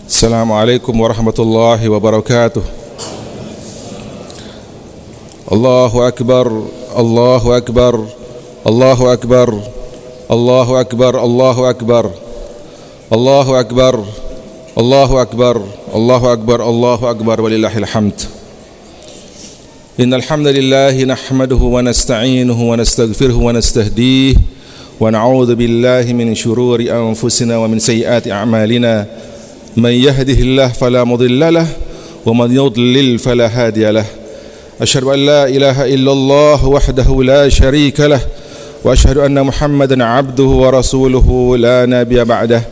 Assalamualaikum warahmatullahi wabarakatuh. Allahu akbar, Allahu akbar, Allahu akbar, Allahu akbar, Allahu akbar, Allahu akbar, Allahu akbar, Allahu akbar, Allahu akbar, walillahil hamd. Innal hamdalillahi nahmaduhu wa nasta'inuhu wa nastaghfiruhu wa nastahdihi wa na'udzu billahi min shururi anfusina wa min sayyiati a'malina. Man yahdihillahu fala mudilla lahu wa man yudlil fala hadiya lahu. Asyhadu an la ilaha illallah wahdahu la syarika lah wa asyhadu anna Muhammadan abduhu wa rasuluhu la nabiyya ba'dah.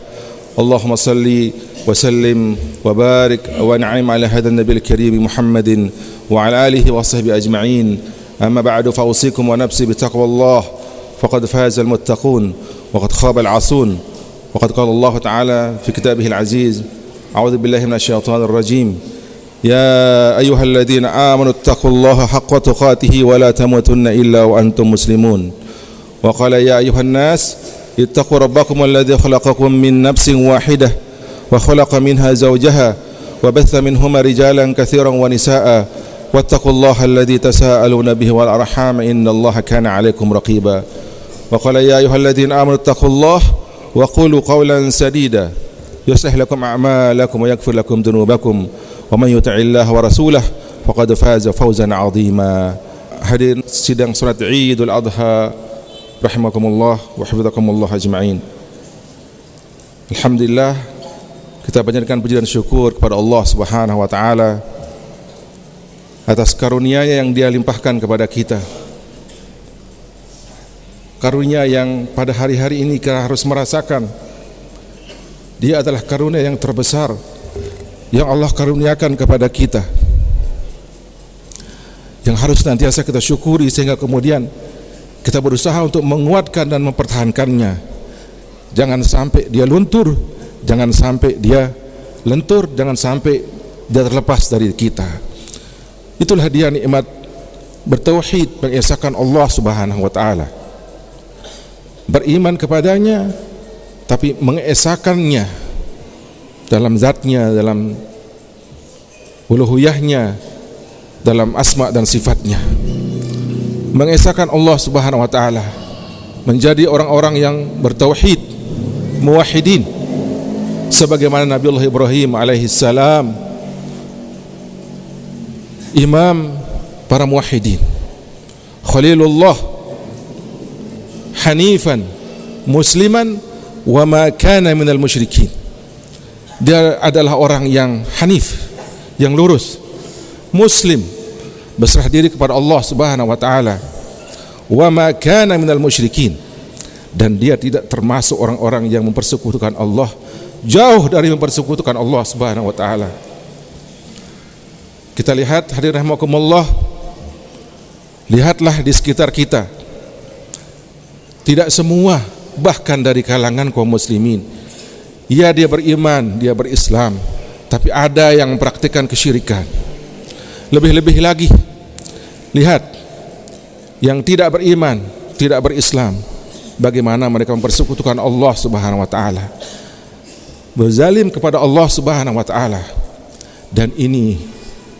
Allahumma salli wa sallim wa barik wa an'im ala hadzal nabiyil karim Muhammadin wa ala alihi wa sahbihi ajma'in. Amma ba'du, fa usikum wa nafsi bi taqwallah faqad faza al muttaqun wa qad khaba al 'asun. Wa qad qala Allah ta'ala fi kitabihil aziz, a'udzu billahi minasy syaithanir rajim. يا أيها الذين آمنوا اتقوا الله حق تقاته ولا تموتن إلا وأنتم مسلمون. وقال يا أيها الناس اتقوا ربكم الذي خلقكم من نفس واحدة وخلق منها زوجها وبث منهما رجالا كثيرا ونساء واتقوا الله الذي تساءلون به والأرحام إن الله كان عليكم رقيبا. وقال يا أيها الذين آمنوا اتقوا الله وقولوا قولا سديدا يصلح لكم أعمالكم ويغفر لكم ذنوبكم ومن يطع الله ورسوله فقد فاز فوزا عظيما. Hadirin sidang salat Idul Adha rahimakumullah wa hafizakumullah ajma'in. Alhamdulillah, kita panjatkan puji dan syukur kepada Allah Subhanahu wa taala atas karunia-Nya yang Dia limpahkan kepada kita. Karunia yang pada hari-hari ini kita harus merasakan. Dia adalah karunia yang terbesar yang Allah karuniakan kepada kita, yang harus nantiasa kita syukuri sehingga kemudian kita berusaha untuk menguatkan dan mempertahankannya. Jangan sampai dia luntur, jangan sampai dia lentur, jangan sampai dia terlepas dari kita. Itulah dia nikmat bertauhid, mengesahkan Allah Subhanahu wa taala, beriman kepadanya tapi mengesahkannya dalam zatnya, dalam uluhiyahnya, dalam asma dan sifatnya. Mengesahkan Allah Subhanahu wa taala, menjadi orang-orang yang bertauhid, muwahhidin, sebagaimana Nabiullah Ibrahim alaihi salam, imam para muwahhidin, Khalilullah, hanifan musliman wa ma kana minal musyrikin. Dia adalah orang yang hanif, yang lurus, muslim, berserah diri kepada Allah Subhanahu wa taala. Wa ma kana minal musyrikin, dan dia tidak termasuk orang-orang yang mempersekutukan Allah, jauh dari mempersekutukan Allah Subhanahu wa taala. Kita lihat, hadirin rahimakumullah, lihatlah di sekitar kita. Tidak semua, bahkan dari kalangan kaum muslimin, ya dia beriman, dia berislam, tapi ada yang mempraktikkan kesyirikan. Lebih-lebih lagi, lihat yang tidak beriman, tidak berislam, bagaimana mereka mempersekutukan Allah Subhanahu wa taala, berzalim kepada Allah Subhanahu wa taala. Dan ini,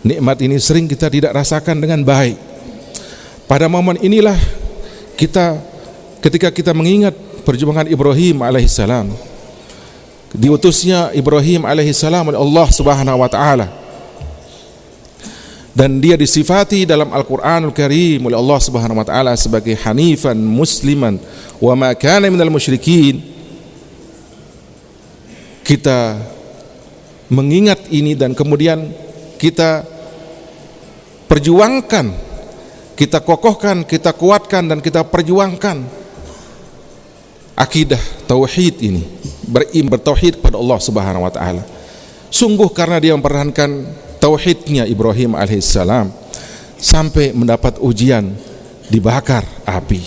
nikmat ini sering kita tidak rasakan dengan baik. Pada momen inilah kita, ketika kita mengingat perjuangan Ibrahim alaihissalam, diutusnya Ibrahim alaihissalam oleh Allah Subhanahu wa taala, dan dia disifati dalam Al-Qur'anul Karim oleh Allah Subhanahu wa taala sebagai hanifan musliman wa ma kana minal musyrikin. Kita mengingat ini dan kemudian kita perjuangkan, kita kokohkan, kita kuatkan dan kita perjuangkan akidah tauhid ini, bertauhid kepada Allah Subhanahu wa taala. Sungguh karena dia mempertahankan tauhidnya Ibrahim alaihissalam sampai mendapat ujian, dibakar api,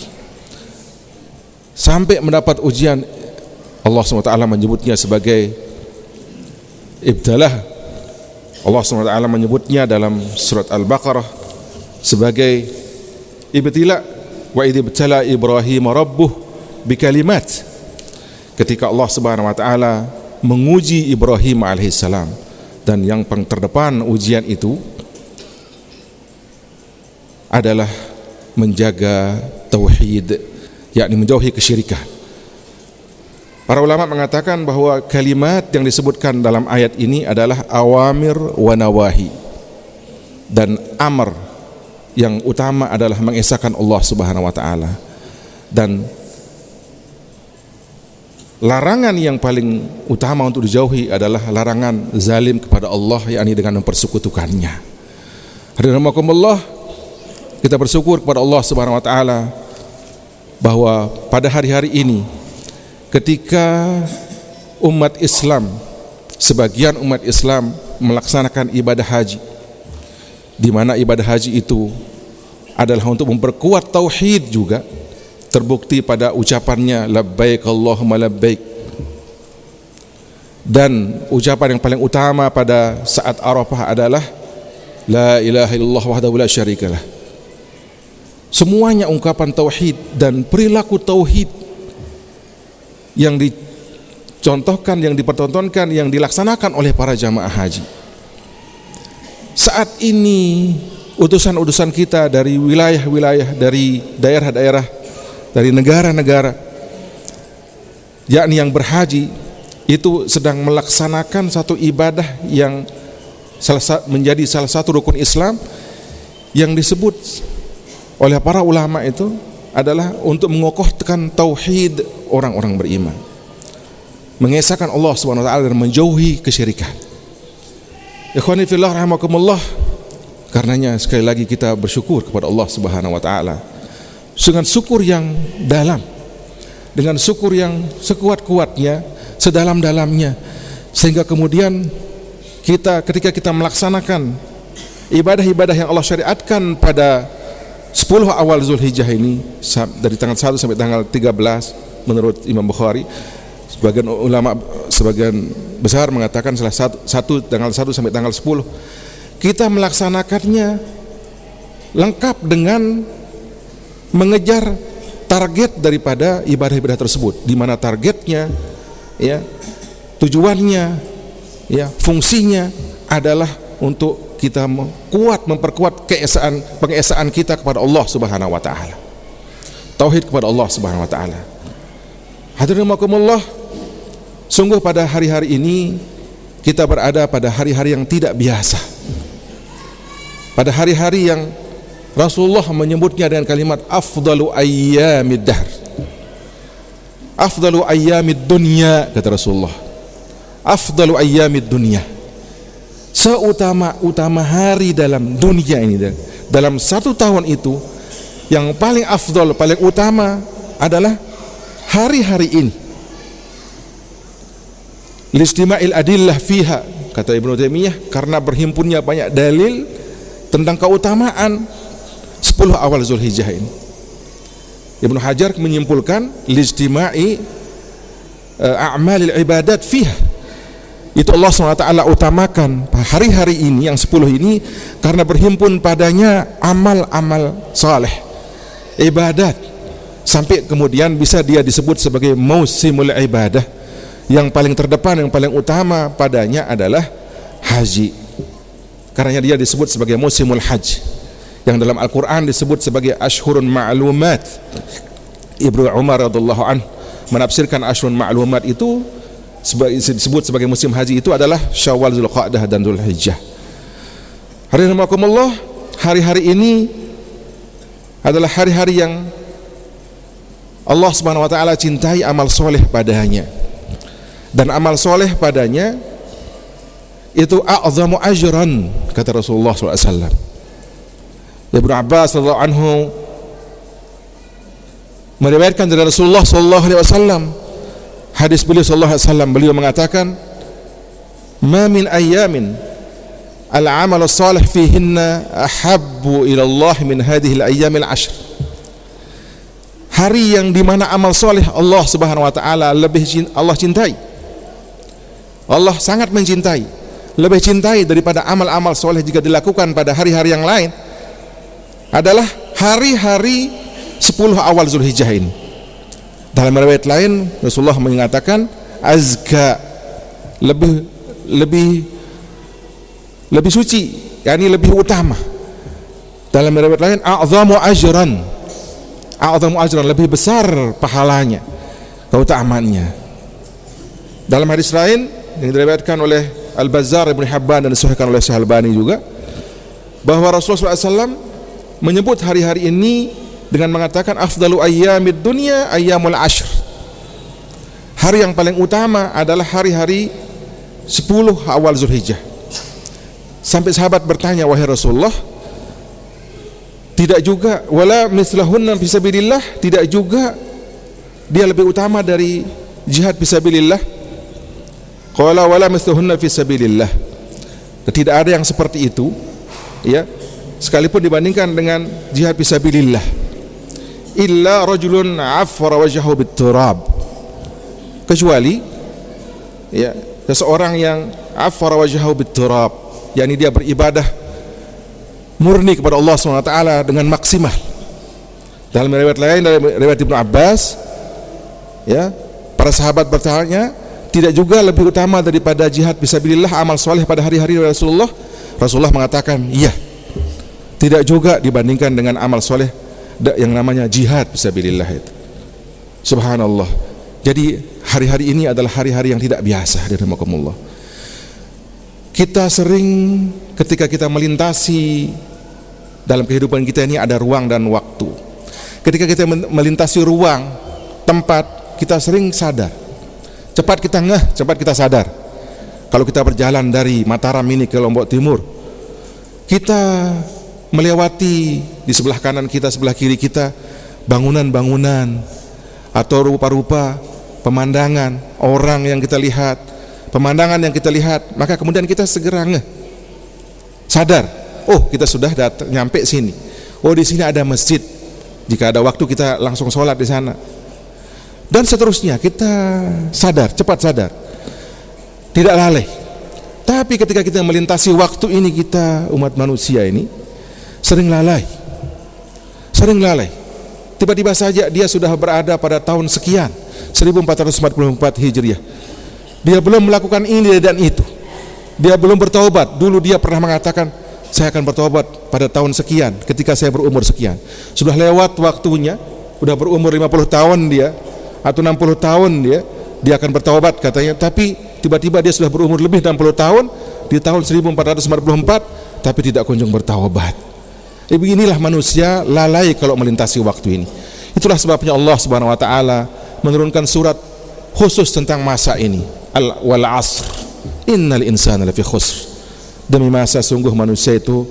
sampai mendapat ujian. Allah Subhanahu wa taala menyebutnya sebagai ibtalah. Allah Subhanahu wa taala menyebutnya dalam surat Al-Baqarah sebagai ibtila. Wa idh ibtala Ibrahim rabbuh bikalimat. Ketika Allah Subhanahu wa taala menguji Ibrahim alaihissalam, dan yang paling terdepan ujian itu adalah menjaga tauhid, yakni menjauhi kesyirikan. Para ulama mengatakan bahwa kalimat yang disebutkan dalam ayat ini adalah awamir wa nawahi, dan amar yang utama adalah mengesahkan Allah Subhanahu wa taala, dan larangan yang paling utama untuk dijauhi adalah larangan zalim kepada Allah, yakni dengan mempersekutukannya. Hadirin rahimakumullah, kita bersyukur kepada Allah Subhanahu wa taala bahwa pada hari-hari ini ketika umat Islam, sebagian umat Islam melaksanakan ibadah haji, di mana ibadah haji itu adalah untuk memperkuat tauhid juga, terbukti pada ucapannya labbaik Allahumma labbaik, dan ucapan yang paling utama pada saat Arafah adalah la ilaha illallah wahdahu la syarikalah. Semuanya ungkapan tauhid dan perilaku tauhid yang dicontohkan, yang dipertontonkan, yang dilaksanakan oleh para jamaah haji. Saat ini utusan-utusan kita dari wilayah-wilayah, dari daerah-daerah, dari negara-negara, yakni yang berhaji, itu sedang melaksanakan satu ibadah yang menjadi salah satu rukun Islam yang disebut oleh para ulama itu adalah untuk mengokohkan tauhid orang-orang beriman, mengesahkan Allah Subhanahu wa taala dan menjauhi kesyirikan. Ikhwani fillah rahimakumullah, karenanya sekali lagi kita bersyukur kepada Allah Subhanahu wa taala dengan syukur yang dalam, dengan syukur yang sekuat-kuatnya, sedalam-dalamnya, sehingga kemudian kita ketika kita melaksanakan ibadah-ibadah yang Allah syariatkan pada 10 awal Zulhijjah ini, dari tanggal 1 sampai tanggal 13 menurut Imam Bukhari, sebagian ulama, sebagian besar mengatakan salah satu tanggal 1 sampai tanggal 10, kita melaksanakannya lengkap dengan mengejar target daripada ibadah-ibadah tersebut, di mana targetnya, ya, tujuannya, ya, fungsinya adalah untuk kita memperkuat pengesaan kita kepada Allah Subhanahu wa taala, tauhid kepada Allah Subhanahu wa taala. Hadirin rahimakumullah, sungguh pada hari-hari ini kita berada pada hari-hari yang tidak biasa, pada hari-hari yang Rasulullah menyebutnya dengan kalimat afdalu ayyamid dahr, afdalu ayyamid dunya, kata Rasulullah, afdalu ayyamid dunya, seutama-utama hari dalam dunia ini. Dalam satu tahun itu yang paling afdal, paling utama adalah hari-hari ini. Listima'il adillah fiha, kata Ibnu Taimiyah, karena berhimpunnya banyak dalil tentang keutamaan 10 awal Zulhijjah ini. Ibnu Hajar menyimpulkan listima'i a'malil ibadat fiha, itu Allah SWT utamakan hari-hari ini yang 10 ini karena berhimpun padanya amal-amal saleh, ibadat, sampai kemudian bisa dia disebut sebagai mausimul ibadah. Yang paling terdepan, yang paling utama padanya adalah haji, karena dia disebut sebagai musimul haj, yang dalam Al-Quran disebut sebagai ashhurun ma'lumat. Ibnu Umar radhiyallahu anhu menafsirkan ashhurun ma'lumat itu disebut sebagai musim haji itu adalah Syawal, Zulqa'dah dan Zulhijjah. Hadirin rahimakumullah, hari-hari ini adalah hari-hari yang Allah Subhanahu wa taala cintai amal soleh padanya, dan amal soleh padanya itu a'zamu ajran, kata Rasulullah SAW. Ibnu Abbas radhiyallahu anhu meriwayatkan dari Rasulullah SAW, hadis beliau sallallahu alaihi wasallam, beliau mengatakan, "Ma min ayyamin al-amal as-salih fihinna ahabbu ila Allah min hadhihi al-ayyam al-ashr." Hari yang dimana amal soleh Allah Subhanahu wa taala Allah cintai, Allah sangat mencintai, lebih cintai daripada amal-amal soleh jika dilakukan pada hari-hari yang lain, adalah hari-hari 10 awal Zulhijjah ini. Dalam riwayat lain Rasulullah mengatakan azka lebih suci, yakni lebih utama. Dalam riwayat lain a'zamu ajran, lebih besar pahalanya, keutamaannya. Dalam hadis lain yang diriwayatkan oleh Al-Bazzar, Ibnu Hibban dan disahihkan oleh Syekh Albani juga, bahwa Rasulullah SAW menyebut hari-hari ini dengan mengatakan afdalu ayyamid dunya ayyamul ashr. Hari yang paling utama adalah hari-hari 10 awal Zulhijjah. Sampai sahabat bertanya, wahai Rasulullah, tidak juga wala mislahunna fisabilillah, tidak juga dia lebih utama dari jihad fisabilillah? Qala wala mislahunna fisabilillah. Tidak ada yang seperti itu, ya, sekalipun dibandingkan dengan jihad fisabilillah. Illa rajulun affara wajhahu bit-turab, kecuali, ya, seseorang yang affara wajhahu bit-turab, yakni dia beribadah murni kepada Allah SWT dengan maksimal. Dalam riwayat lain, dari riwayat Ibnu Abbas, ya, para sahabat bertanya, tidak juga lebih utama daripada jihad fisabilillah amal soleh pada hari-hari Rasulullah? Rasulullah mengatakan, iya, tidak juga dibandingkan dengan amal soleh yang namanya jihad fisabilillah itu. Subhanallah. Jadi hari-hari ini adalah hari-hari yang tidak biasa. Hadirin, kita sering ketika kita melintasi dalam kehidupan kita ini ada ruang dan waktu. Ketika kita melintasi ruang, tempat, kita sering sadar. Cepat kita ngeh, cepat kita sadar. Kalau kita berjalan dari Mataram ini ke Lombok Timur, kita melewati di sebelah kanan kita, sebelah kiri kita bangunan-bangunan atau rupa-rupa pemandangan, orang yang kita lihat, pemandangan yang kita lihat, maka kemudian kita segera ngeh, sadar, oh kita sudah nyampe sini, oh di sini ada masjid, jika ada waktu kita langsung sholat di sana, dan seterusnya. Kita sadar, cepat sadar, tidak lalai. Tapi ketika kita melintasi waktu ini, kita umat manusia ini sering lalai. Tiba-tiba saja dia sudah berada pada tahun sekian, 1444 Hijriah. Dia belum melakukan ini dan itu. Dia belum bertaubat. Dulu dia pernah mengatakan, saya akan bertaubat pada tahun sekian, ketika saya berumur sekian. Sudah lewat waktunya, sudah berumur 50 tahun dia, atau 60 tahun dia akan bertaubat katanya. Tapi tiba-tiba dia sudah berumur lebih 60 tahun, di tahun 1444, tapi tidak kunjung bertaubat. Beginilah manusia lalai kalau melintasi waktu ini. Itulah sebabnya Allah Subhanahu wa taala menurunkan surat khusus tentang masa ini. Wal asr innal insana lafi khusr. Demi masa sungguh manusia itu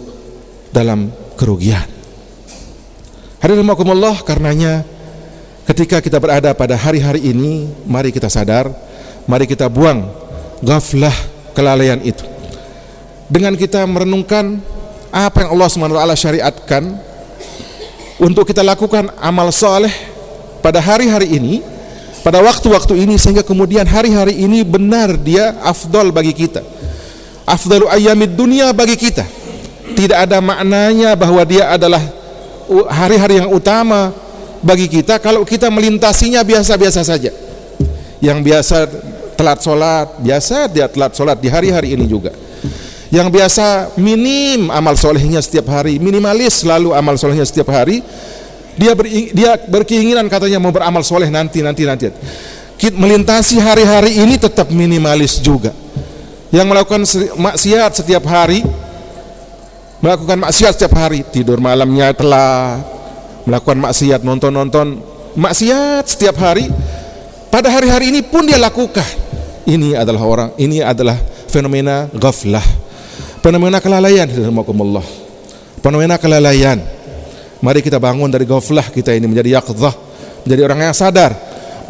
dalam kerugian. Hadirin rahimakumullah, karenanya ketika kita berada pada hari-hari ini, mari kita sadar, mari kita buang ghaflah, kelalaian itu, dengan kita merenungkan apa yang Allah SWT syariatkan untuk kita lakukan amal saleh pada hari-hari ini, pada waktu-waktu ini, sehingga kemudian hari-hari ini benar dia afdal bagi kita, afdalu ayyamid dunia bagi kita. Tidak ada maknanya bahwa dia adalah hari-hari yang utama bagi kita kalau kita melintasinya biasa-biasa saja. Yang biasa telat sholat, biasa dia telat sholat di hari-hari ini juga. Yang biasa minim amal solehnya setiap hari, minimalis selalu amal solehnya setiap hari, dia berkeinginan katanya mau beramal soleh nanti. Melintasi hari-hari ini tetap minimalis juga. Yang melakukan maksiat setiap hari, tidur malamnya telat, melakukan maksiat, nonton maksiat setiap hari, pada hari-hari ini pun dia lakukan. Ini adalah fenomena ghaflah, fenomena kelalaian. Fenomena kelalaian. Mari kita bangun dari ghaflah kita ini menjadi yaqdzah, menjadi orang yang sadar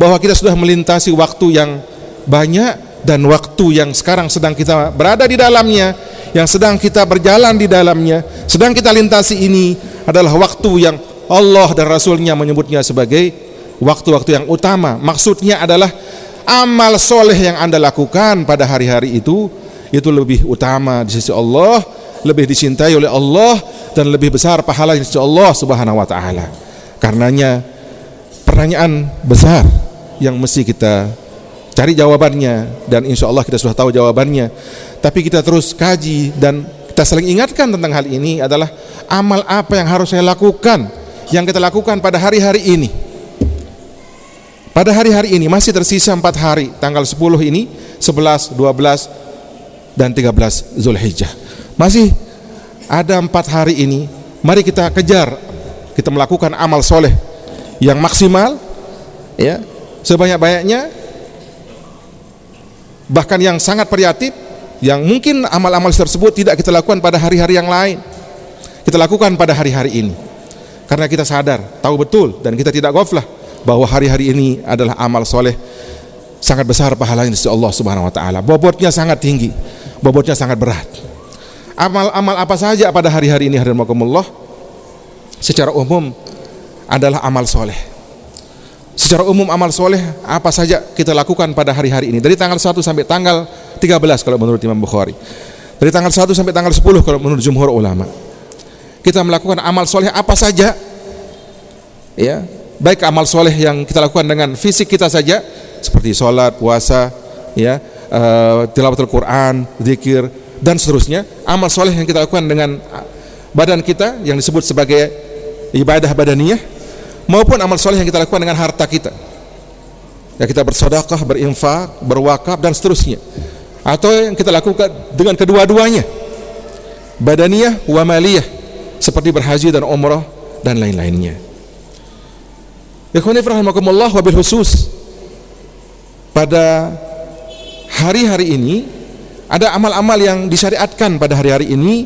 bahwa kita sudah melintasi waktu yang banyak, dan waktu yang sekarang sedang kita berada di dalamnya, yang sedang kita berjalan di dalamnya, sedang kita lintasi ini adalah waktu yang Allah dan Rasulnya menyebutnya sebagai waktu-waktu yang utama. Maksudnya adalah amal soleh yang Anda lakukan pada hari-hari itu lebih utama di sisi Allah, lebih dicintai oleh Allah, dan lebih besar pahala di sisi Allah Subhanahu wa taala. Karenanya pertanyaan besar yang mesti kita cari jawabannya, dan insya Allah kita sudah tahu jawabannya. Tapi kita terus kaji dan kita saling ingatkan tentang hal ini adalah amal apa yang harus saya lakukan, yang kita lakukan pada hari-hari ini. Pada hari-hari ini masih tersisa 4 hari, tanggal 10 ini, 11, 12, dan 13 Zulhijjah. Masih ada 4 hari ini, mari kita kejar, kita melakukan amal soleh yang maksimal, ya, sebanyak-banyaknya, bahkan yang sangat variatif, yang mungkin amal-amal tersebut tidak kita lakukan pada hari-hari yang lain, kita lakukan pada hari-hari ini, karena kita sadar, tahu betul, dan kita tidak ghaflah bahwa hari-hari ini adalah amal soleh sangat besar pahalanya di sisi Allah Subhanahu Wa Taala. Bobotnya sangat tinggi, bobotnya sangat berat. Amal-amal apa saja pada hari-hari ini, hadirin rahimakumullah? Secara umum adalah amal soleh. Secara umum amal soleh apa saja kita lakukan pada hari-hari ini, dari tanggal 1 sampai tanggal 13 kalau menurut Imam Bukhari, dari tanggal 1 sampai tanggal 10 kalau menurut jumhur ulama. Kita melakukan amal soleh apa saja, ya, baik amal soleh yang kita lakukan dengan fisik kita saja seperti sholat, puasa, ya, tilawatul Quran, zikir, dan seterusnya. Amal soleh yang kita lakukan dengan badan kita yang disebut sebagai ibadah badaniyah, maupun amal soleh yang kita lakukan dengan harta kita, ya, kita bersedekah, berinfak, berwakaf, dan seterusnya. Atau yang kita lakukan dengan kedua-duanya, badaniyah wa maliyah, seperti berhaji dan umrah dan lain-lainnya. Ikhwani rahimakumullah, wabil khusus pada hari-hari ini ada amal-amal yang disyariatkan pada hari-hari ini,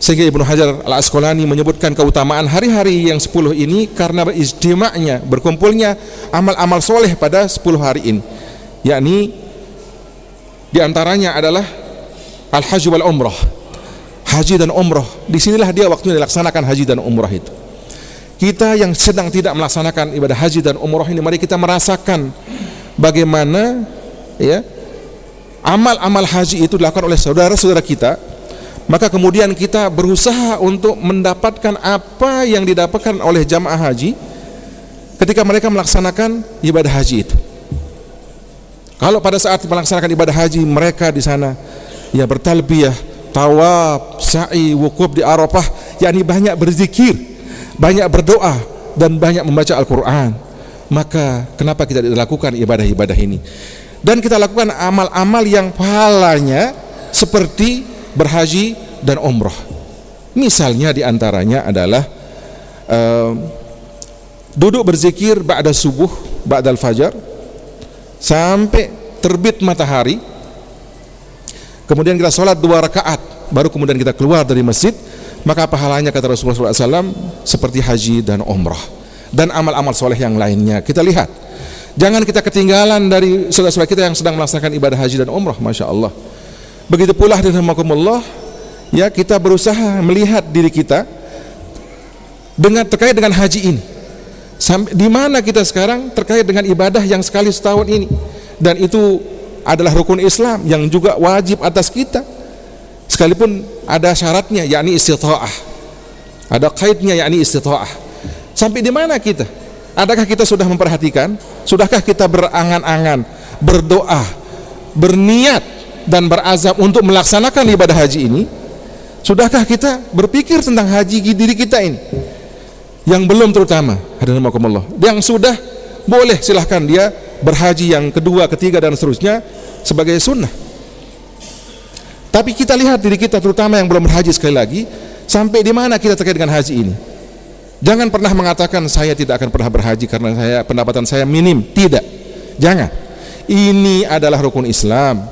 sehingga Ibnu Hajar Al-Asqalani menyebutkan keutamaan hari-hari yang 10 ini karena berijtima'nya, berkumpulnya amal-amal soleh pada 10 hari ini, yakni diantaranya adalah al-hajj wal umrah, haji dan umrah. Disinilah dia waktunya dilaksanakan haji dan umrah itu. Kita yang sedang tidak melaksanakan ibadah haji dan umrah ini, mari kita merasakan bagaimana, ya, amal-amal haji itu dilakukan oleh saudara-saudara kita. Maka kemudian kita berusaha untuk mendapatkan apa yang didapatkan oleh jamaah haji ketika mereka melaksanakan ibadah haji itu. Kalau pada saat melaksanakan ibadah haji mereka di sana, ya, bertalbiyah, tawaf, sa'i, wukuf di Arafah, yakni banyak berzikir, banyak berdoa, dan banyak membaca Al-Quran. Maka kenapa kita tidak lakukan ibadah-ibadah ini? Dan kita lakukan amal-amal yang pahalanya seperti berhaji dan umrah. Misalnya diantaranya adalah duduk berzikir ba'da subuh, ba'dal fajar, sampai terbit matahari. Kemudian kita sholat 2 rakaat, baru kemudian kita keluar dari masjid. Maka pahalanya kata Rasulullah SAW seperti haji dan umrah, dan amal-amal soleh yang lainnya. Kita lihat, jangan kita ketinggalan dari saudara-saudara kita yang sedang melaksanakan ibadah haji dan umrah. Masya Allah. Begitu pula rahimakumullah, ya, kita berusaha melihat diri kita dengan terkait dengan haji ini. Sampai di mana kita sekarang terkait dengan ibadah yang sekali setahun ini, dan itu adalah rukun Islam yang juga wajib atas kita, sekalipun ada syaratnya, yakni istita'ah, ada kaidnya, yakni istita'ah. Sampai di mana kita? Adakah kita sudah memperhatikan? Sudahkah kita berangan-angan, berdoa, berniat, dan berazam untuk melaksanakan ibadah haji ini? Sudahkah kita berpikir tentang haji diri kita ini? Yang belum terutama, hadirin rahimakumullah. Yang sudah, boleh silahkan dia berhaji yang kedua, ketiga, dan seterusnya sebagai sunnah. Tapi kita lihat diri kita, terutama yang belum berhaji, sekali lagi, sampai di mana kita terkait dengan haji ini. Jangan pernah mengatakan saya tidak akan pernah berhaji karena pendapatan saya minim. Tidak, jangan. Ini adalah rukun Islam.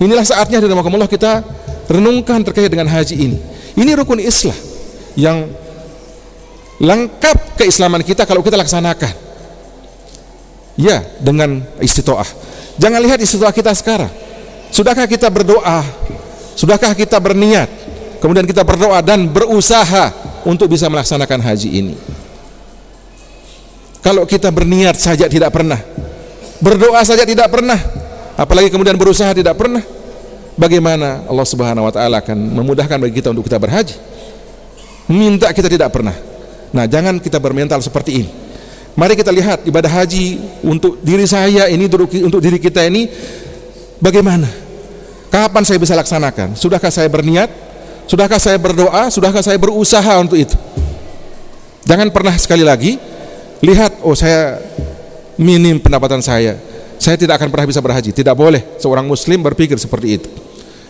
Inilah saatnya hadirin kita renungkan terkait dengan haji ini. Ini rukun Islam yang lengkap keislaman kita kalau kita laksanakan, ya, dengan istita'ah. Jangan lihat istita'ah kita sekarang. Sudahkah kita berdoa? Sudahkah kita berniat? Kemudian kita berdoa dan berusaha untuk bisa melaksanakan haji ini. Kalau kita berniat saja tidak pernah, berdoa saja tidak pernah, apalagi kemudian berusaha tidak pernah, bagaimana Allah Subhanahu wa taala akan memudahkan bagi kita untuk kita berhaji? Minta kita tidak pernah. Nah, jangan kita bermental seperti ini. Mari kita lihat ibadah haji untuk diri saya ini, untuk diri kita ini bagaimana? Kapan saya bisa laksanakan? Sudahkah saya berniat? Sudahkah saya berdoa? Sudahkah saya berusaha untuk itu? Jangan pernah sekali lagi lihat, oh saya minim pendapatan saya tidak akan pernah bisa berhaji. Tidak boleh seorang muslim berpikir seperti itu.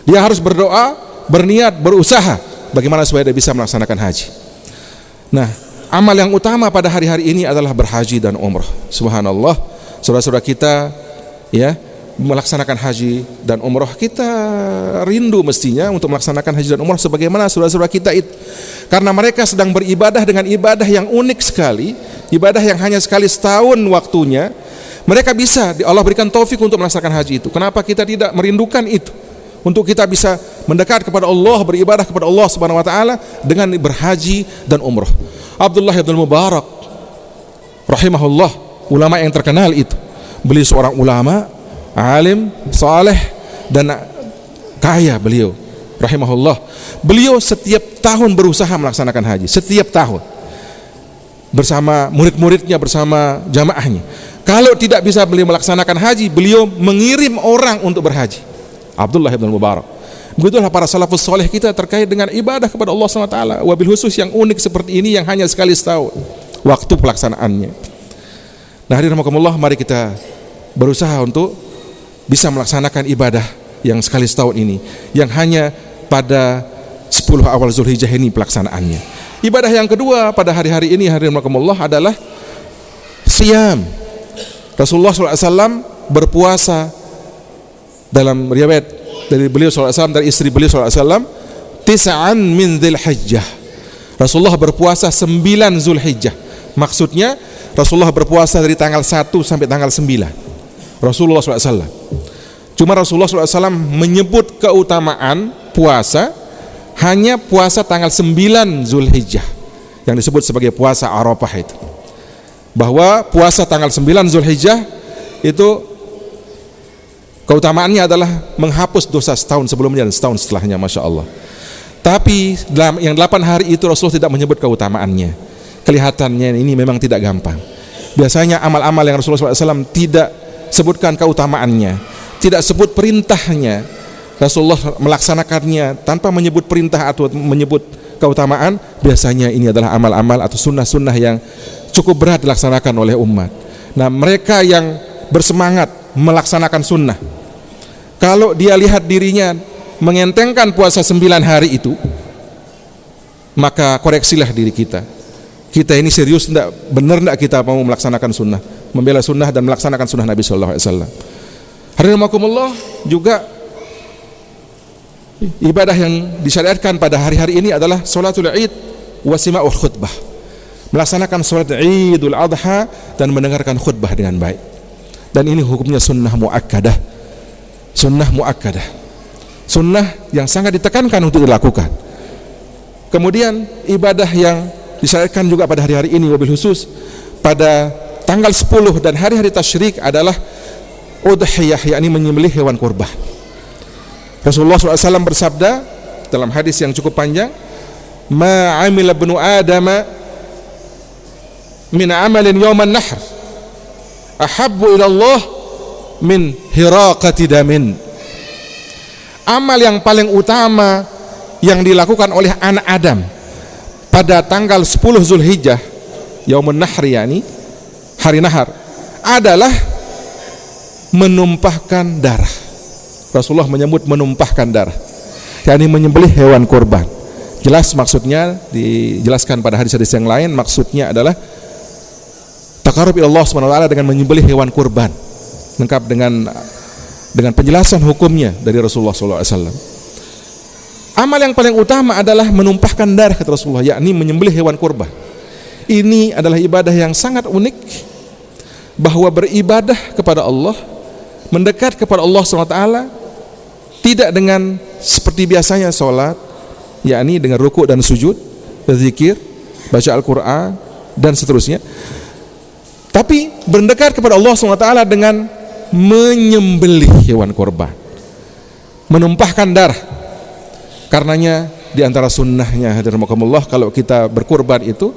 Dia harus berdoa, berniat, berusaha bagaimana supaya dia bisa melaksanakan haji. Nah, amal yang utama pada hari-hari ini adalah berhaji dan umrah. Subhanallah, saudara-saudara kita ya melaksanakan haji dan umrah, kita rindu mestinya untuk melaksanakan haji dan umrah sebagaimana saudara-saudara kita itu, karena mereka sedang beribadah dengan ibadah yang unik sekali, ibadah yang hanya sekali setahun waktunya. Mereka bisa, Allah berikan taufik untuk melaksanakan haji itu. Kenapa kita tidak merindukan itu? Untuk kita bisa mendekat kepada Allah, beribadah kepada Allah Subhanahu wa taala dengan berhaji dan umrah. Abdullah bin Mubarak rahimahullah, ulama yang terkenal itu. Beliau seorang ulama, alim, saleh dan kaya beliau rahimahullah. Beliau setiap tahun berusaha melaksanakan haji, setiap tahun. Bersama murid-muridnya, bersama jamaahnya. Kalau tidak bisa beliau melaksanakan haji, beliau mengirim orang untuk berhaji. Abdullah bin Mubarak. Begitulah para salafus soleh kita terkait dengan ibadah kepada Allah SWT, wabil khusus yang unik seperti ini yang hanya sekali setahun waktu pelaksanaannya. Nah, hadirin rahimakumullah, mari kita berusaha untuk bisa melaksanakan ibadah yang sekali setahun ini, yang hanya pada 10 awal Zulhijjah ini pelaksanaannya. Ibadah yang kedua pada hari-hari ini, hadirin rahimakumullah, adalah siyam. Rasulullah SAW berpuasa, dalam riwayat dari beliau SAW, dari istri beliau SAW, tis'an min Dzulhijjah. Rasulullah berpuasa 9 Zulhijjah. Maksudnya Rasulullah berpuasa dari tanggal 1 sampai tanggal 9. Rasulullah SAW. Cuma Rasulullah SAW menyebut keutamaan puasa hanya puasa tanggal 9 Zulhijjah, yang disebut sebagai puasa Arafah itu. Bahwa puasa tanggal 9 Zulhijjah itu keutamaannya adalah menghapus dosa setahun sebelumnya dan setahun setelahnya, Masya Allah. Tapi dalam yang 8 hari itu Rasulullah tidak menyebut keutamaannya. Kelihatannya ini memang tidak gampang. Biasanya amal-amal yang Rasulullah SAW tidak sebutkan keutamaannya, tidak sebut perintahnya, Rasulullah melaksanakannya tanpa menyebut perintah atau menyebut keutamaan. Biasanya ini adalah amal-amal atau sunnah-sunnah yang cukup berat dilaksanakan oleh umat. Nah, mereka yang bersemangat melaksanakan sunnah, kalau dia lihat dirinya mengentengkan puasa 9 hari itu, maka koreksilah diri kita. Kita ini serius enggak, benar enggak kita mau melaksanakan sunnah, membela sunnah dan melaksanakan sunnah Nabi sallallahu alaihi wasallam. Hadirin rahimakumullah, juga ibadah yang disyariatkan pada hari-hari ini adalah salatul Id wa sima'ul khutbah. Melaksanakan salat Idul Adha dan mendengarkan khutbah dengan baik. Dan ini hukumnya sunnah muakkadah. Sunnah muakkadah. Sunnah yang sangat ditekankan untuk dilakukan. Kemudian ibadah yang disyariatkan juga pada hari-hari ini, wabil khusus pada tanggal 10 dan hari-hari tasyrik, adalah udhiyah, yakni menyembelih hewan kurban. Rasulullah SAW bersabda dalam hadis yang cukup panjang, ma amila ibnu adama min amalin yawman nahr ahabbu ila Allah min hiraqati damin. Amal yang paling utama yang dilakukan oleh anak Adam pada tanggal 10 Zulhijjah, yaumun nahr, yakni hari nahar, adalah menumpahkan darah. Rasulullah menyebut menumpahkan darah, yakni menyembelih hewan kurban. Jelas maksudnya, dijelaskan pada hadis-hadis yang lain, maksudnya adalah taqarrub ila Allah Subhanahu wa taala dengan menyembelih hewan kurban, lengkap dengan penjelasan hukumnya dari Rasulullah sallallahu alaihi wasallam. Amal yang paling utama adalah menumpahkan darah, kata Rasulullah, yakni menyembelih hewan kurban. Ini adalah ibadah yang sangat unik, bahwa beribadah kepada Allah, mendekat kepada Allah Subhanahu wa taala tidak dengan seperti biasanya sholat, yakni dengan rukuk dan sujud, zikir, baca Al-Quran dan seterusnya, tapi mendekat kepada Allah SWT dengan menyembelih hewan korban, menumpahkan darah. Karenanya di antara sunnahnya, hadirin rahimakumullah, kalau kita berkurban itu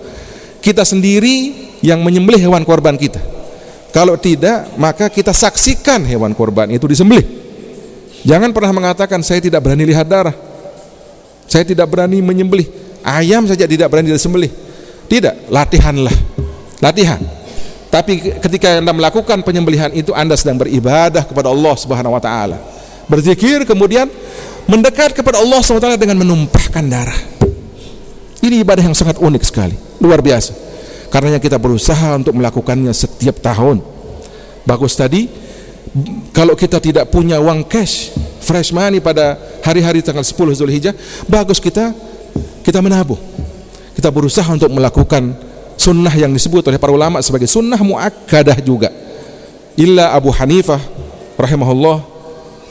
kita sendiri yang menyembelih hewan korban kita. Kalau tidak, maka kita saksikan hewan korban itu disembelih. Jangan pernah mengatakan saya tidak berani lihat darah, saya tidak berani menyembelih. Ayam saja tidak berani disembelih. Tidak, latihanlah, latihan. Tapi ketika Anda melakukan penyembelihan itu, Anda sedang beribadah kepada Allah Subhanahu wa taala. Berzikir, kemudian mendekat kepada Allah Subhanahu wa taala dengan menumpahkan darah. Ini ibadah yang sangat unik sekali, luar biasa. Karenanya kita berusaha untuk melakukannya setiap tahun. Bagus tadi, kalau kita tidak punya uang cash, fresh money pada hari-hari tanggal 10 Zulhijjah, bagus kita menabung. Kita berusaha untuk melakukan sunnah yang disebut oleh para ulama sebagai sunnah muakkadah juga. Illa Abu Hanifah rahimahullah,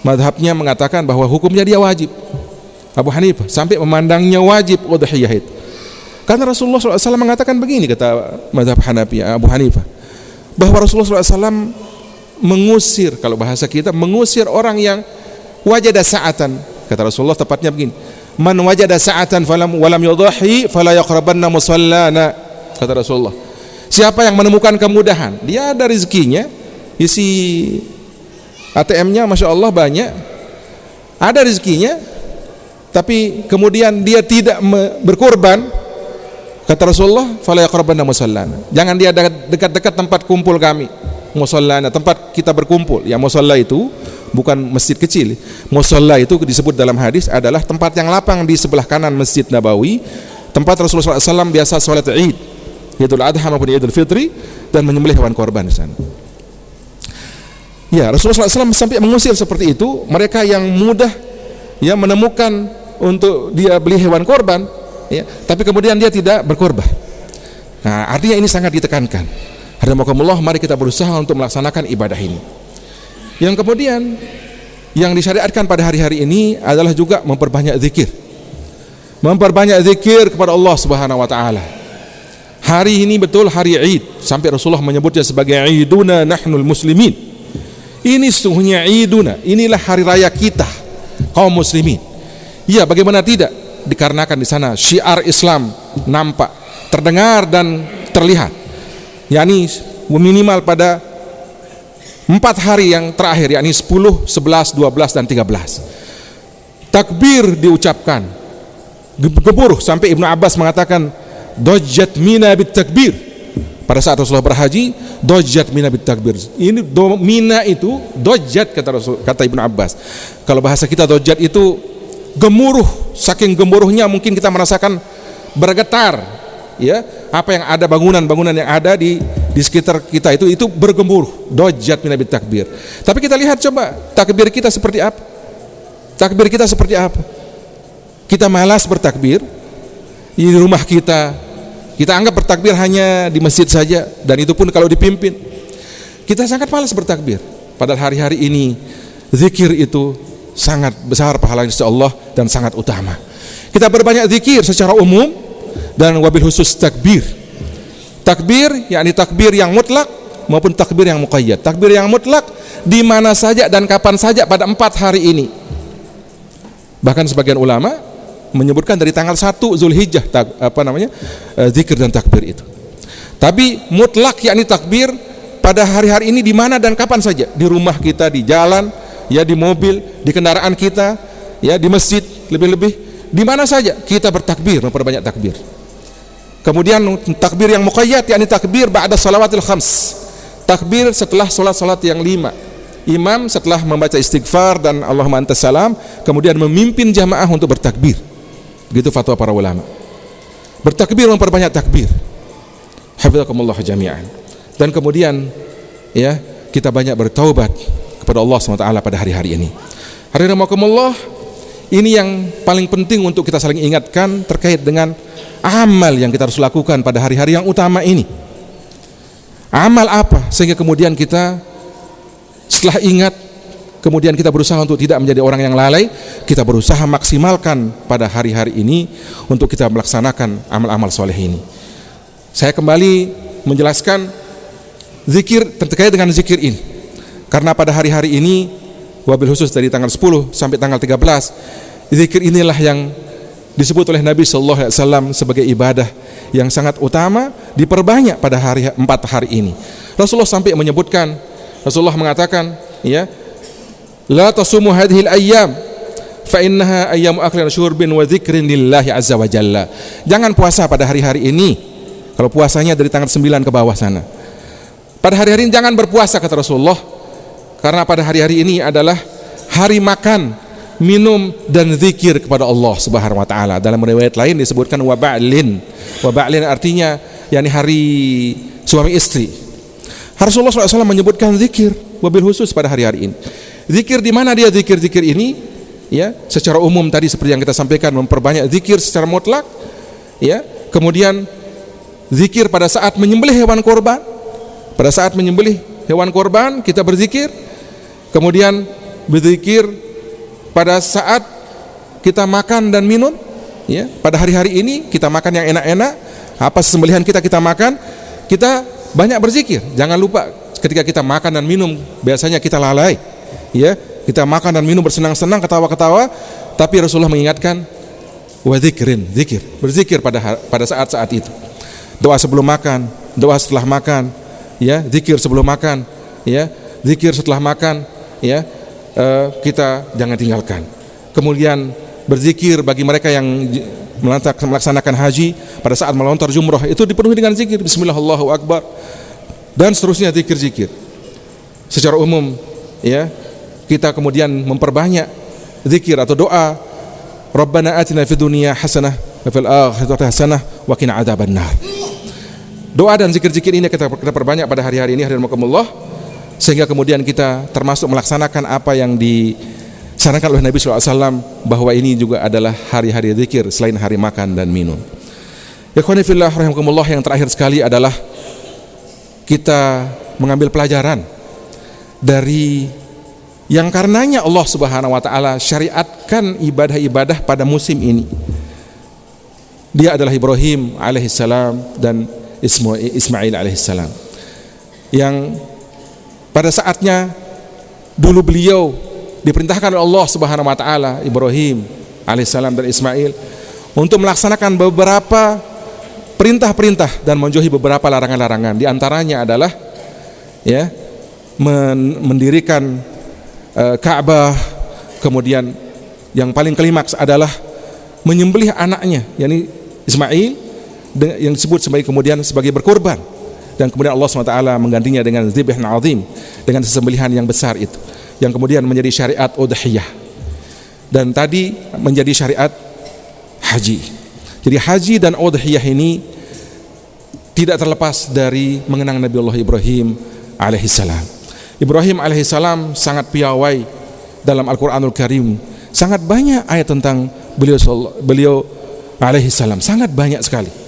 madhabnya mengatakan bahwa hukumnya dia wajib. Abu Hanifah sampai memandangnya wajib udhiyah itu. Karena Rasulullah SAW mengatakan begini, kata madhab Hanafi, Abu Hanifah, bahwa Rasulullah SAW mengusir, kalau bahasa kita, mengusir orang yang wajada sa'atan. Kata Rasulullah tepatnya begini, man wajada sa'atan walam yudhi fala yaqrabanna musallana. Kata Rasulullah, siapa yang menemukan kemudahan, dia ada rezekinya, isi ATM-nya Masya Allah banyak, ada rezekinya, tapi kemudian dia tidak berkorban, kata Rasulullah, fala yaqrabanna musallana, jangan dia dekat-dekat tempat kumpul kami. Musallana, tempat kita berkumpul. Ya, musalla itu bukan masjid kecil. Musalla itu disebut dalam hadis adalah tempat yang lapang di sebelah kanan Masjid Nabawi, tempat Rasulullah SAW biasa sholat Id, Idul Adha maupun Idul Fitri, dan menyembelih hewan korban di sana. Ya, Rasulullah SAW sampai mengusir seperti itu mereka yang mudah ya menemukan untuk dia beli hewan korban, ya, tapi kemudian dia tidak berkorban. Nah, artinya ini sangat ditekankan. Alhamdulillah, mari kita berusaha untuk melaksanakan ibadah ini. Yang kemudian yang disyariatkan pada hari-hari ini adalah juga memperbanyak zikir. Memperbanyak zikir kepada Allah Subhanahu wa taala. Hari ini betul hari Id, sampai Rasulullah menyebutnya sebagai Iduna nahnul muslimin. Ini sesungguhnya Iduna, inilah hari raya kita kaum muslimin. Iya, bagaimana tidak? Dikarenakan di sana syiar Islam nampak, terdengar dan terlihat. yakni minimal pada 4 hari yang terakhir, yakni 10, 11, 12 dan 13. Takbir diucapkan gemuruh sampai Ibnu Abbas mengatakan dojjat mina bit takbir. Pada saat Rasulullah berhaji, dojjat mina bit takbir. Ini mina itu dojjat, kata Ibnu Abbas. Kalau bahasa kita dojjat itu gemuruh, saking gemuruhnya mungkin kita merasakan bergetar. Ya, apa yang ada, bangunan-bangunan yang ada di sekitar kita itu bergemuruh, dojjat min bit takbir. Tapi kita lihat coba takbir kita seperti apa? Takbir kita seperti apa? Kita malas bertakbir di rumah kita anggap bertakbir hanya di masjid saja, dan itu pun kalau dipimpin. Kita sangat malas bertakbir. Padahal hari-hari ini zikir itu sangat besar pahalanya insyaallah dan sangat utama. Kita berbanyak zikir secara umum dan wabil khusus takbir. Takbir yakni takbir yang mutlak maupun takbir yang muqayyad. Takbir yang mutlak di mana saja dan kapan saja pada 4 hari ini. Bahkan sebagian ulama menyebutkan dari tanggal 1 Zulhijjah zikir dan takbir itu. Tapi mutlak yakni takbir pada hari-hari ini di mana dan kapan saja, di rumah kita, di jalan, ya di mobil, di kendaraan kita, ya di masjid, lebih-lebih di mana saja kita bertakbir, memperbanyak takbir. Kemudian takbir yang muqayyad yakni takbir ba'da salawatil khams. Takbir setelah salat-salat yang 5. Imam setelah membaca istighfar dan Allahumma antas salam, kemudian memimpin jamaah untuk bertakbir. Begitu fatwa para ulama. Bertakbir, memperbanyak takbir. Hafizakumullah jami'an. Dan kemudian ya, kita banyak bertaubat kepada Allah SWT pada hari-hari ini. Hadirin, ini yang paling penting untuk kita saling ingatkan terkait dengan amal yang kita harus lakukan pada hari-hari yang utama ini. Amal apa sehingga kemudian kita setelah ingat, kemudian kita berusaha untuk tidak menjadi orang yang lalai. Kita berusaha maksimalkan pada hari-hari ini untuk kita melaksanakan amal-amal soleh ini. Saya kembali menjelaskan zikir, terkait dengan zikir ini, karena pada hari-hari ini wabil khusus dari tanggal 10 sampai tanggal 13, zikir inilah yang disebut oleh Nabi SAW sebagai ibadah yang sangat utama diperbanyak pada 4 hari ini. Rasulullah sampai menyebutkan, Rasulullah mengatakan, ya, la tasumu hadhil ayyam fa innaha ayyamu aklin syurbin wa dzikrin lillahi azza wa jalla. Jangan puasa pada hari-hari ini. Kalau puasanya dari tanggal 9 ke bawah sana. Pada hari-hari ini jangan berpuasa, kata Rasulullah, karena pada hari-hari ini adalah hari makan, minum dan zikir kepada Allah Subhanahu wa taala. Dalam riwayat lain disebutkan wa ba'lin. Wa ba'lin artinya yakni hari suami istri. Rasulullah SAW menyebutkan zikir wabil khusus pada hari-hari ini. Zikir di mana dia zikir-zikir ini? Ya, secara umum tadi seperti yang kita sampaikan, memperbanyak zikir secara mutlak. Ya, kemudian zikir pada saat menyembelih hewan korban. Pada saat menyembelih hewan korban kita berzikir. Kemudian berzikir pada saat kita makan dan minum. Ya, pada hari-hari ini kita makan yang enak-enak. Apa sembelihan kita makan, kita banyak berzikir. Jangan lupa ketika kita makan dan minum, biasanya kita lalai. Ya, kita makan dan minum bersenang-senang, ketawa-ketawa, tapi Rasulullah mengingatkan wa dzikrin, zikir, berzikir pada saat-saat itu. Doa sebelum makan, doa setelah makan, ya, zikir sebelum makan, ya, zikir setelah makan, ya, kita jangan tinggalkan. Kemudian berzikir bagi mereka yang melaksanakan haji pada saat melontar jumrah itu dipenuhi dengan zikir, bismillah Allahu akbar, dan seterusnya zikir-zikir. Secara umum, ya, kita kemudian memperbanyak zikir atau doa, Rabbana atina fid dunya hasanah wa fil akhirati hasanah wa qina adzabannar. Doa dan zikir-zikir ini kita perbanyak pada hari-hari ini, hadirin rahimakumullah, sehingga kemudian kita termasuk melaksanakan apa yang disarankan oleh Nabi SAW, bahwa ini juga adalah hari-hari zikir selain hari makan dan minum. Ikhwani fillah rahimakumullah, yang terakhir sekali adalah kita mengambil pelajaran dari yang karenanya Allah Subhanahu wa taala syariatkan ibadah-ibadah pada musim ini. Dia adalah Ibrahim alaihissalam dan Ismail alaihissalam, yang pada saatnya dulu beliau diperintahkan oleh Allah Subhanahu wa taala, Ibrahim alaihissalam dan Ismail, untuk melaksanakan beberapa perintah-perintah dan menjauhi beberapa larangan-larangan. Di antaranya adalah, ya, mendirikan Ka'bah. Kemudian yang paling klimaks adalah menyembelih anaknya, yakni Ismail, yang disebut kemudian sebagai berkorban, dan kemudian Allah SWT menggantinya dengan dzibhun azim, dengan sesembelihan yang besar itu, yang kemudian menjadi syariat udhiyah, dan tadi menjadi syariat haji. Jadi haji dan udhiyah ini tidak terlepas dari mengenang Nabi Allah Ibrahim alaihissalam. Ibrahim alaihissalam sangat piawai dalam Al-Quranul Karim. Sangat banyak ayat tentang beliau alaihissalam, sangat banyak sekali.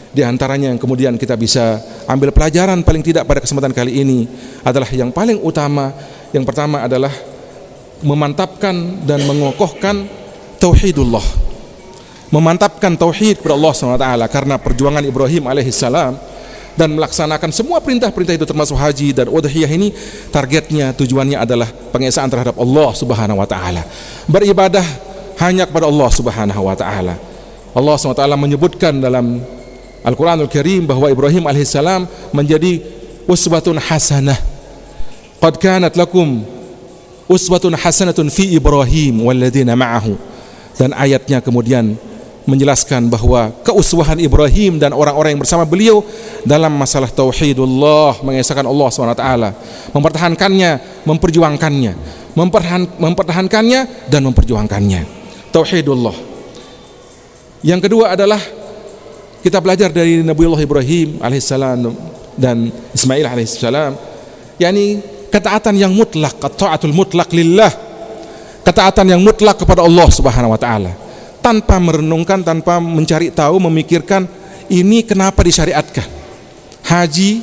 Di antaranya yang kemudian kita bisa ambil pelajaran paling tidak pada kesempatan kali ini adalah yang paling utama. Yang pertama adalah memantapkan dan mengokohkan tauhidullah, memantapkan tauhid kepada Allah SWT, karena perjuangan Ibrahim alaihissalam dan melaksanakan semua perintah-perintah itu termasuk haji dan udhiyah ini, targetnya, tujuannya adalah pengesaan terhadap Allah Subhanahu wa taala. Beribadah hanya kepada Allah Subhanahu wa taala. Allah SWT menyebutkan dalam Al-Quranul Karim bahwa Ibrahim alaihissalam menjadi uswatun hasanah. Qad kanat lakum uswatun hasanatun fi Ibrahim walladzina ma'ahu. Dan ayatnya kemudian menjelaskan bahwa keuswahan Ibrahim dan orang-orang yang bersama beliau dalam masalah tauhidullah, mengesahkan Allah SWT, mempertahankannya, mempertahankannya dan memperjuangkannya. Tauhidullah. Yang kedua adalah kita belajar dari Nabiullah Ibrahim alaihissalam dan Ismail alaihissalam, yakni ketaatan yang mutlak, taatul mutlak lillah, ketaatan yang mutlak kepada Allah Subhanahu wa taala, tanpa merenungkan, tanpa mencari tahu, memikirkan ini kenapa disyariatkan. Haji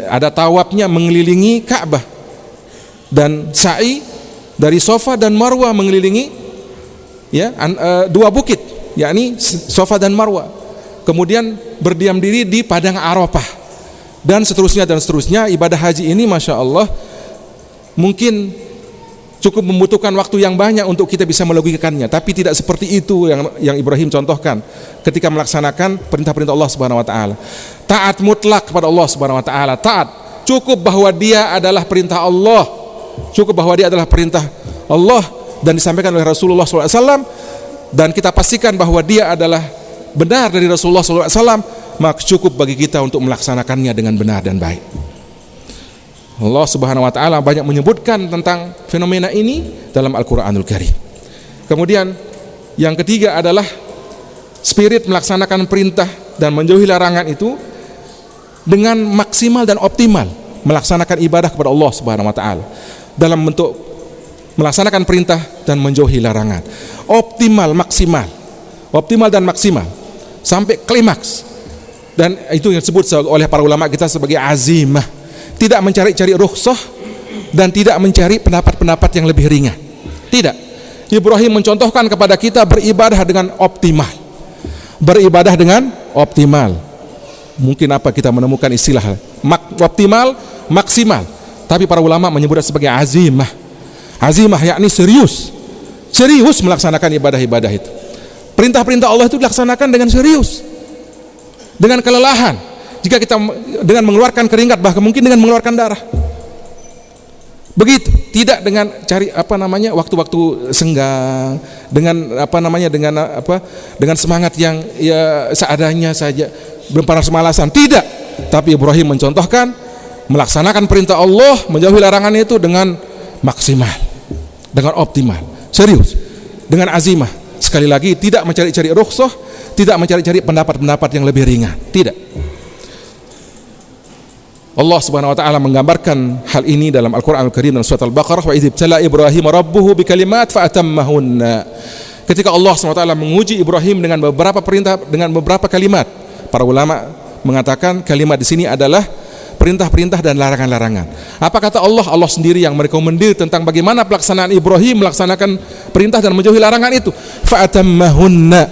ada tawafnya mengelilingi Ka'bah, dan sa'i dari Safa dan Marwah mengelilingi, ya, dua bukit, yakni Safa dan Marwah. Kemudian berdiam diri di padang Arafah, dan seterusnya dan seterusnya. Ibadah haji ini Masya Allah mungkin cukup membutuhkan waktu yang banyak untuk kita bisa melogikakannya, tapi tidak seperti itu yang Ibrahim contohkan ketika melaksanakan perintah-perintah Allah Subhanahu wa taala. taat mutlak kepada Allah Subhanahu wa taala, taat. Cukup bahwa dia adalah perintah Allah. Cukup bahwa dia adalah perintah Allah dan disampaikan oleh Rasulullah SAW, dan kita pastikan bahwa dia adalah benar dari Rasulullah SAW, maka cukup bagi kita untuk melaksanakannya dengan benar dan baik. Allah Subhanahu wa taala banyak menyebutkan tentang fenomena ini dalam Al-Qur'anul Karim. Kemudian yang ketiga adalah spirit melaksanakan perintah dan menjauhi larangan itu dengan maksimal dan optimal, melaksanakan ibadah kepada Allah Subhanahu wa taala dalam bentuk melaksanakan perintah dan menjauhi larangan. Optimal, maksimal. Optimal dan maksimal sampai klimaks. Dan itu yang disebut oleh para ulama kita sebagai azimah. Tidak mencari-cari rukhsah dan tidak mencari pendapat-pendapat yang lebih ringan. Tidak. Ibrahim mencontohkan kepada kita beribadah dengan optimal. Beribadah dengan optimal. Mungkin apa kita menemukan istilah optimal, maksimal. Tapi para ulama menyebutnya sebagai azimah. Azimah yakni serius. Serius melaksanakan ibadah-ibadah itu. Perintah-perintah Allah itu dilaksanakan dengan serius. Dengan kelelahan. Jika kita dengan mengeluarkan keringat, bahkan mungkin dengan mengeluarkan darah. Begitu, tidak dengan cari waktu-waktu senggang, dengan dengan semangat yang ya seadanya saja, berpanas-malasan. Tidak. Tapi Ibrahim mencontohkan melaksanakan perintah Allah, menjauhi larangan itu dengan maksimal, dengan optimal, serius, dengan azimah. Sekali lagi, tidak mencari-cari rukhsah, tidak mencari-cari pendapat-pendapat yang lebih ringan. Tidak. Allah Subhanahu wa taala menggambarkan hal ini dalam Al-Qur'anul Karim dalam surat Al-Baqarah, wa idz ibtala Ibrahim rabbuhu bikalimat fa atammahunna. Ketika Allah Subhanahu wa taala menguji Ibrahim dengan beberapa perintah, dengan beberapa kalimat. Para ulama mengatakan kalimat di sini adalah perintah-perintah dan larangan-larangan. Apa kata Allah? Allah sendiri yang merekomendir tentang bagaimana pelaksanaan Ibrahim melaksanakan perintah dan menjauhi larangan itu. Fa atammahunna.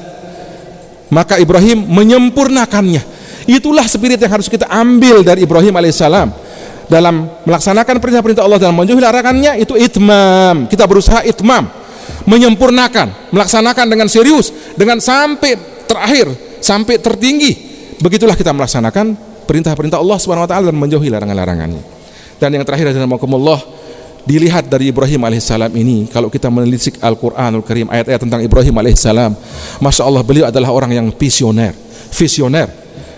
Maka Ibrahim menyempurnakannya. Itulah spirit yang harus kita ambil dari Ibrahim alaihissalam dalam melaksanakan perintah-perintah Allah dan menjauhi larangannya. Itu itmam. Kita berusaha itmam, menyempurnakan, melaksanakan dengan serius, dengan sampai terakhir, sampai tertinggi. Begitulah kita melaksanakan perintah-perintah Allah Subhanahu wa taala dan menjauhi larangan-larangannya. Dan yang terakhir adalah rahimakumullah, dilihat dari Ibrahim alaihissalam ini, kalau kita menelisik Al-Qur'anul Karim, ayat-ayat tentang Ibrahim alaihissalam, Masya Allah, beliau adalah orang yang visioner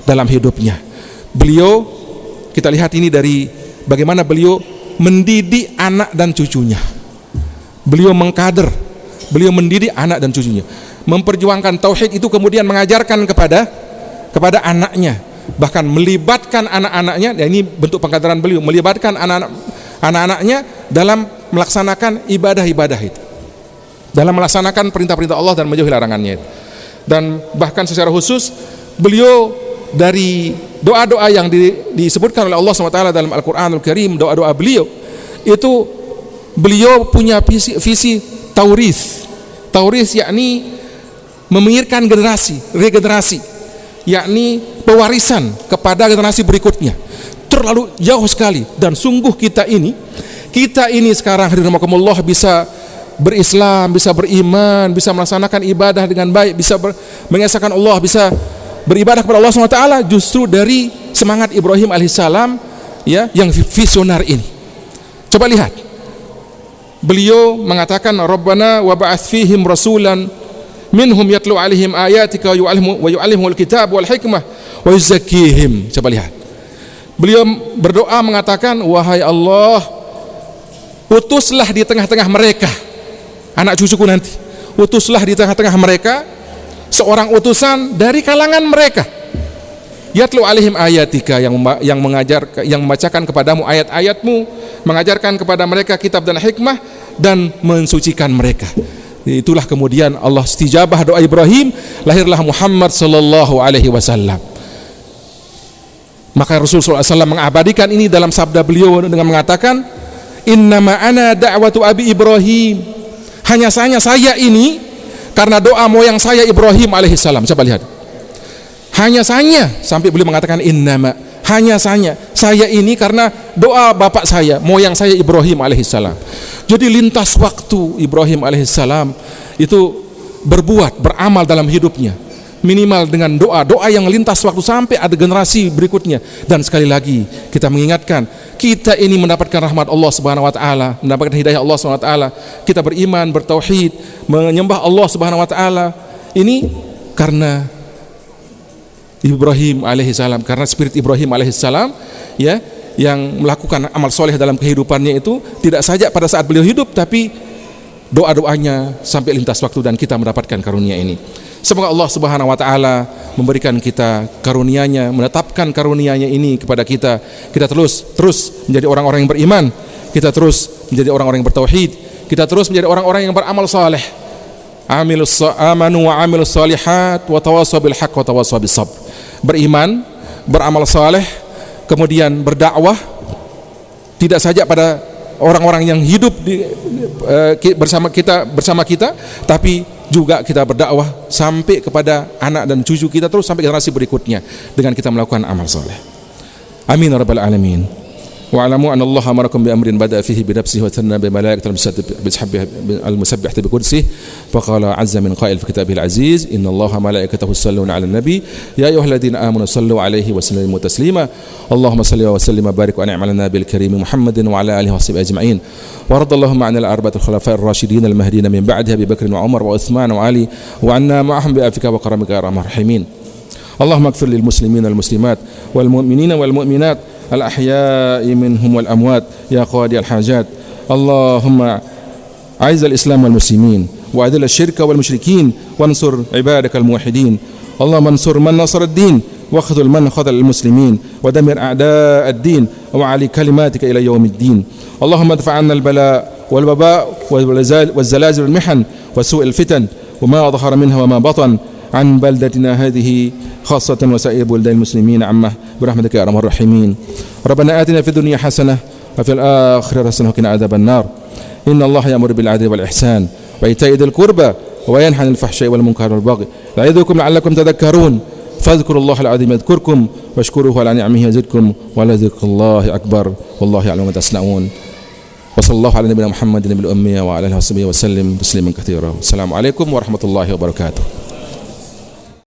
dalam hidupnya. Beliau, kita lihat ini dari bagaimana beliau mendidik anak dan cucunya. Beliau mengkader, beliau mendidik anak dan cucunya, memperjuangkan tauhid itu, kemudian mengajarkan kepada anaknya, bahkan melibatkan anak-anaknya. Dan ini bentuk pengkaderan beliau, melibatkan anak-anaknya dalam melaksanakan ibadah-ibadah itu, dalam melaksanakan perintah-perintah Allah dan menjauhi larangannya itu. Dan bahkan secara khusus beliau dari doa-doa yang disebutkan oleh Allah SWT dalam Al-Quranul Karim, doa-doa beliau itu, beliau punya visi tauris, yakni memikirkan regenerasi, yakni pewarisan kepada generasi berikutnya. Terlalu jauh sekali. Dan sungguh kita ini sekarang hadirin bisa berislam, bisa beriman, bisa melaksanakan ibadah dengan baik, bisa mengesahkan Allah, bisa beribadah kepada Allah SWT justru dari semangat Ibrahim alaihissalam, ya, yang visioner ini. Coba lihat, beliau mengatakan Rabbana wa ba'ats fihim rasulan minhum yatlu alaihim ayatika wa yu'allimuhumul kitab wal hikmah wa yuzakkihim. Coba lihat, beliau berdoa mengatakan, wahai Allah, utuslah di tengah-tengah mereka, anak cucuku nanti, utuslah di tengah-tengah mereka seorang utusan dari kalangan mereka, yatlu alaihim ayatika, yang membacakan kepadamu ayat-ayatmu, mengajarkan kepada mereka kitab dan hikmah, dan mensucikan mereka. Itulah kemudian Allah istijabah doa Ibrahim, lahirlah Muhammad sallallahu alaihi wasallam. Maka Rasulullah SAW mengabadikan ini dalam sabda beliau dengan mengatakan, innama ana da'watu abi Ibrahim. Hanya saya ini karena doa moyang saya Ibrahim alaihissalam. Coba lihat, hanya sampai beliau mengatakan innama, hanya saya ini karena doa bapak saya, moyang saya Ibrahim alaihissalam. Jadi lintas waktu Ibrahim alaihissalam itu beramal dalam hidupnya, minimal dengan doa yang lintas waktu sampai ada generasi berikutnya. Dan sekali lagi kita mengingatkan, kita ini mendapatkan rahmat Allah Subhanahu wa taala, mendapatkan hidayah Allah Subhanahu wa taala. Kita beriman, bertauhid, menyembah Allah Subhanahu wa taala ini karena Ibrahim alaihissalam, karena spirit Ibrahim alaihissalam ya, yang melakukan amal soleh dalam kehidupannya itu tidak saja pada saat beliau hidup, tapi doa-doanya sampai lintas waktu, dan kita mendapatkan karunia ini. Semoga Allah Subhanahu wa taala memberikan kita karunia-Nya, menetapkan karunia-Nya ini kepada kita. Kita terus menjadi orang-orang yang beriman, kita terus menjadi orang-orang yang bertauhid, kita terus menjadi orang-orang yang beramal saleh. Amanu wa amilus salihat wa tawassaw bil haqq wa tawassaw bis sabr. Beriman, beramal saleh, kemudian berdakwah tidak saja pada orang-orang yang hidup bersama kita, tapi juga kita berdakwah sampai kepada anak dan cucu kita, terus sampai generasi berikutnya dengan kita melakukan amal saleh. Amin ya rabbal alamin. Wa'lamu anna Allah amarakum bi amrin bada'a fihi bi nafsihi wa thanna bi malaikatil musabbihati bi qudsihi fa qala 'azza min qa'il fi kitabihi al-'aziz inna Allaha malaikatahu yusalluna 'alan nabi ya ayyuhalladzina amanu sallu 'alaihi wa sallimu taslima Allahumma salli wa sallim wa barik wa an'im 'ala nabiyil karim Muhammadin wa 'ala alihi wa sahbihi ajma'in wa radallahu ma'ana al-arba'atil khulafa'ir rasyidin al-mahdiyyin min ba'dihi Abi Bakr wa Umar wa Uthman wa Ali wa 'anna ma'ahum bi afika wa karamika ya arhamar rahimin. Allahumma ighfir lil muslimin wal muslimat wal mu'minina wal mu'minat الأحياء منهم والأموات يا قاضي الحاجات اللهم أعز الإسلام والمسلمين وأذل الشرك والمشركين وانصر عبادك الموحدين اللهم انصر من نصر الدين واخذل من خذل المسلمين ودمر أعداء الدين وعلي كلماتك إلى يوم الدين اللهم ادفع عنا البلاء والوباء والزلازل والمحن وسوء الفتن وما ظهر منها وما بطن عن بلدتنا هذه خاصة وسائر بلدان المسلمين عامة برحمتك يا أرحم الراحمين. ربنا آتنا في الدنيا حسنة وفي الآخرة حسنة وقنا عذاب النار. إن الله يأمر بالعدل والإحسان وإيتاء ذي القربى وينهى عن الفحشاء والمنكر والبغي يعظكم لعلكم تذكرون فاذكروا الله العظيم يذكركم واشكروه على نعمه يزدكم ولذكر الله أكبر والله يعلم ما تصنعون. وصلى الله على نبينا محمد النبي الأمي وعلى آله وصحبه وسلم تسليما كثيرا. السلام عليكم ورحمة الله وبركاته.